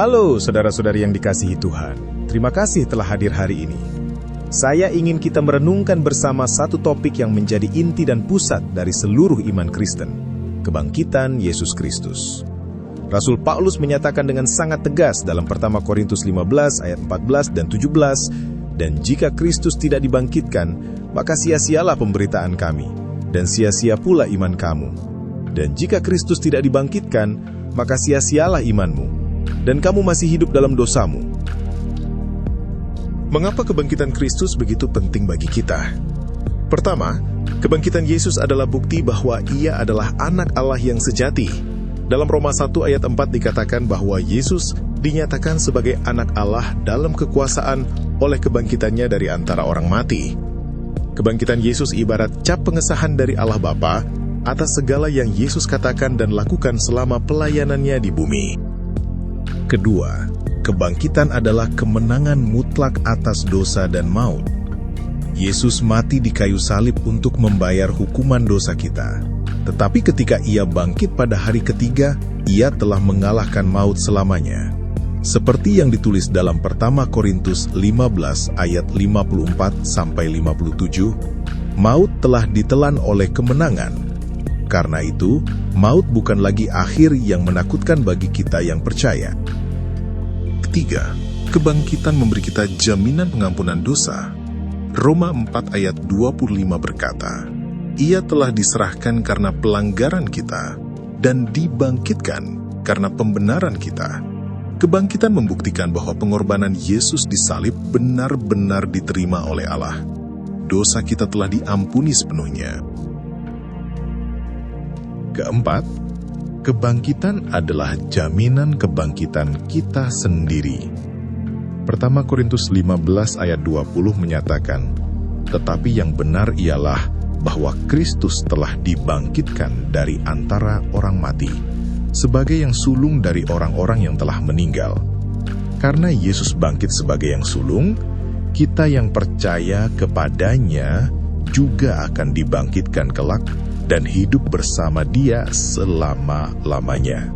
Halo saudara-saudari yang dikasihi Tuhan, terima kasih telah hadir hari ini. Saya ingin kita merenungkan bersama satu topik yang menjadi inti dan pusat dari seluruh iman Kristen, kebangkitan Yesus Kristus. Rasul Paulus menyatakan dengan sangat tegas dalam 1 Korintus 15 ayat 14 dan 17, "Dan jika Kristus tidak dibangkitkan, maka sia-sialah pemberitaan kami, dan sia-sia pula iman kamu. Dan jika Kristus tidak dibangkitkan, maka sia-sialah imanmu, dan kamu masih hidup dalam dosamu." Mengapa kebangkitan Kristus begitu penting bagi kita? Pertama, kebangkitan Yesus adalah bukti bahwa Ia adalah anak Allah yang sejati. Dalam Roma 1 ayat 4 dikatakan bahwa Yesus dinyatakan sebagai anak Allah dalam kekuasaan oleh kebangkitannya dari antara orang mati. Kebangkitan Yesus ibarat cap pengesahan dari Allah Bapa atas segala yang Yesus katakan dan lakukan selama pelayanannya di bumi. Kedua, kebangkitan adalah kemenangan mutlak atas dosa dan maut. Yesus mati di kayu salib untuk membayar hukuman dosa kita. Tetapi ketika Ia bangkit pada hari ketiga, Ia telah mengalahkan maut selamanya. Seperti yang ditulis dalam 1 Korintus 15 ayat 54-57, maut telah ditelan oleh kemenangan. Karena itu, maut bukan lagi akhir yang menakutkan bagi kita yang percaya. Ketiga, kebangkitan memberi kita jaminan pengampunan dosa. Roma 4 ayat 25 berkata, "Ia telah diserahkan karena pelanggaran kita, dan dibangkitkan karena pembenaran kita." Kebangkitan membuktikan bahwa pengorbanan Yesus di salib benar-benar diterima oleh Allah. Dosa kita telah diampuni sepenuhnya. Keempat, kebangkitan adalah jaminan kebangkitan kita sendiri. 1 Korintus 15 ayat 20 menyatakan, "Tetapi yang benar ialah bahwa Kristus telah dibangkitkan dari antara orang mati, sebagai yang sulung dari orang-orang yang telah meninggal." Karena Yesus bangkit sebagai yang sulung, kita yang percaya kepadanya juga akan dibangkitkan kelak dan hidup bersama Dia selama-lamanya.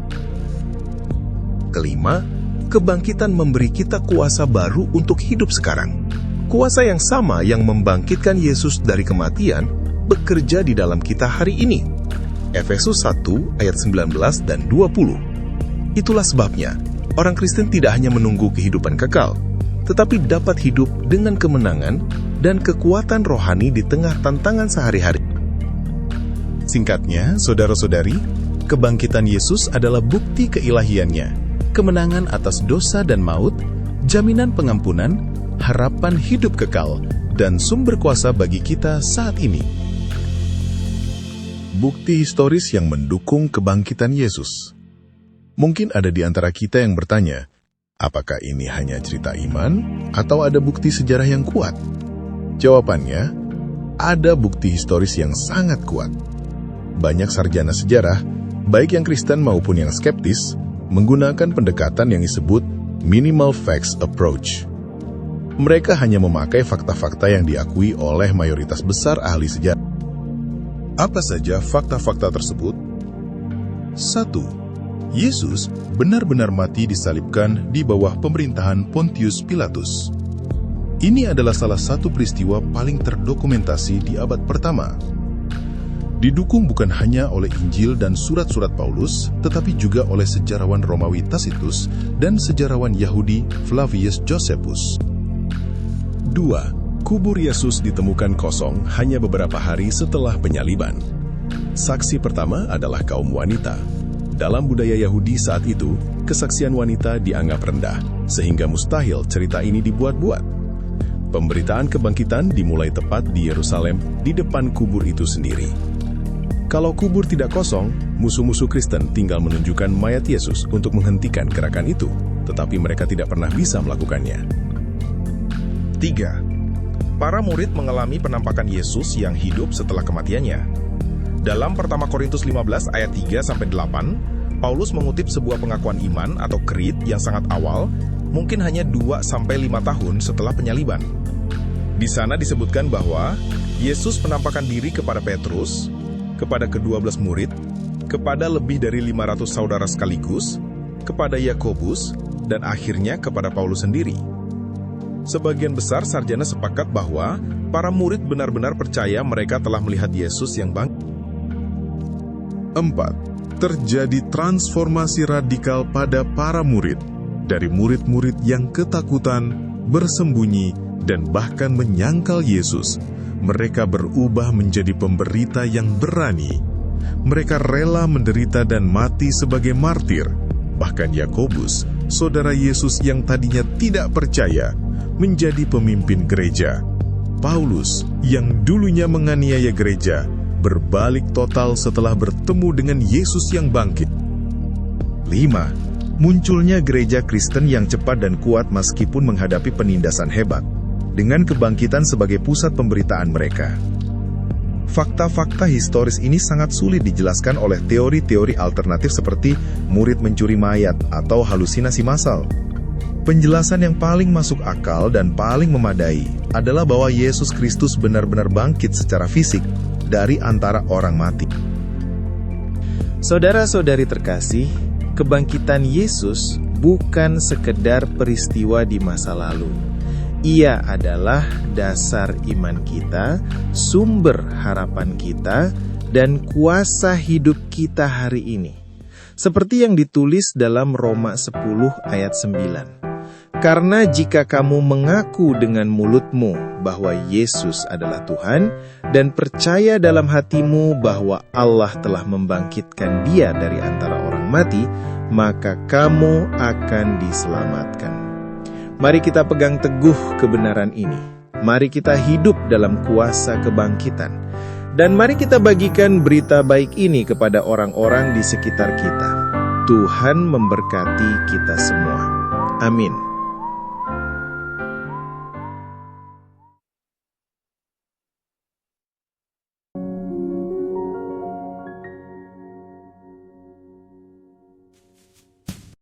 Kelima, kebangkitan memberi kita kuasa baru untuk hidup sekarang. Kuasa yang sama yang membangkitkan Yesus dari kematian bekerja di dalam kita hari ini. Efesus 1 ayat 19 dan 20. Itulah sebabnya, orang Kristen tidak hanya menunggu kehidupan kekal, tetapi dapat hidup dengan kemenangan dan kekuatan rohani di tengah tantangan sehari-hari. Singkatnya, saudara-saudari, kebangkitan Yesus adalah bukti keilahiannya, kemenangan atas dosa dan maut, jaminan pengampunan, harapan hidup kekal, dan sumber kuasa bagi kita saat ini. Bukti historis yang mendukung kebangkitan Yesus. Mungkin ada di antara kita yang bertanya, apakah ini hanya cerita iman atau ada bukti sejarah yang kuat? Jawabannya, ada bukti historis yang sangat kuat. Banyak sarjana sejarah, baik yang Kristen maupun yang skeptis, menggunakan pendekatan yang disebut minimal facts approach. Mereka hanya memakai fakta-fakta yang diakui oleh mayoritas besar ahli sejarah. Apa saja fakta-fakta tersebut? 1. Yesus benar-benar mati disalibkan di bawah pemerintahan Pontius Pilatus. Ini adalah salah satu peristiwa paling terdokumentasi di abad pertama. Didukung bukan hanya oleh Injil dan surat-surat Paulus, tetapi juga oleh sejarawan Romawi Tacitus dan sejarawan Yahudi Flavius Josephus. 2. Kubur Yesus ditemukan kosong hanya beberapa hari setelah penyaliban. Saksi pertama adalah kaum wanita. Dalam budaya Yahudi saat itu, kesaksian wanita dianggap rendah, sehingga mustahil cerita ini dibuat-buat. Pemberitaan kebangkitan dimulai tepat di Yerusalem, di depan kubur itu sendiri. Kalau kubur tidak kosong, musuh-musuh Kristen tinggal menunjukkan mayat Yesus untuk menghentikan gerakan itu, tetapi mereka tidak pernah bisa melakukannya. 3. Para murid mengalami penampakan Yesus yang hidup setelah kematiannya. Dalam 1 Korintus 15 ayat 3-8, Paulus mengutip sebuah pengakuan iman atau creed yang sangat awal, mungkin hanya 2-5 tahun setelah penyaliban. Di sana disebutkan bahwa Yesus menampakkan diri kepada Petrus, kepada ke-12 murid, kepada lebih dari 500 saudara sekaligus, kepada Yakobus, dan akhirnya kepada Paulus sendiri. Sebagian besar sarjana sepakat bahwa para murid benar-benar percaya mereka telah melihat Yesus yang bangkit. 4. Terjadi transformasi radikal pada para murid. Dari murid-murid yang ketakutan, bersembunyi, dan bahkan menyangkal Yesus, mereka berubah menjadi pemberita yang berani. Mereka rela menderita dan mati sebagai martir. Bahkan Yakobus, saudara Yesus yang tadinya tidak percaya, menjadi pemimpin gereja. Paulus, yang dulunya menganiaya gereja, berbalik total setelah bertemu dengan Yesus yang bangkit. 5. Munculnya gereja Kristen yang cepat dan kuat meskipun menghadapi penindasan hebat, dengan kebangkitan sebagai pusat pemberitaan mereka. Fakta-fakta historis ini sangat sulit dijelaskan oleh teori-teori alternatif seperti murid mencuri mayat atau halusinasi massal. Penjelasan yang paling masuk akal dan paling memadai adalah bahwa Yesus Kristus benar-benar bangkit secara fisik dari antara orang mati. Saudara-saudari terkasih, kebangkitan Yesus bukan sekedar peristiwa di masa lalu. Ia adalah dasar iman kita, sumber harapan kita, dan kuasa hidup kita hari ini. Seperti yang ditulis dalam Roma 10 ayat 9. Karena jika kamu mengaku dengan mulutmu bahwa Yesus adalah Tuhan, dan percaya dalam hatimu bahwa Allah telah membangkitkan Dia dari antara orang mati, maka kamu akan diselamatkan. Mari kita pegang teguh kebenaran ini. Mari kita hidup dalam kuasa kebangkitan. Dan mari kita bagikan berita baik ini kepada orang-orang di sekitar kita. Tuhan memberkati kita semua. Amin.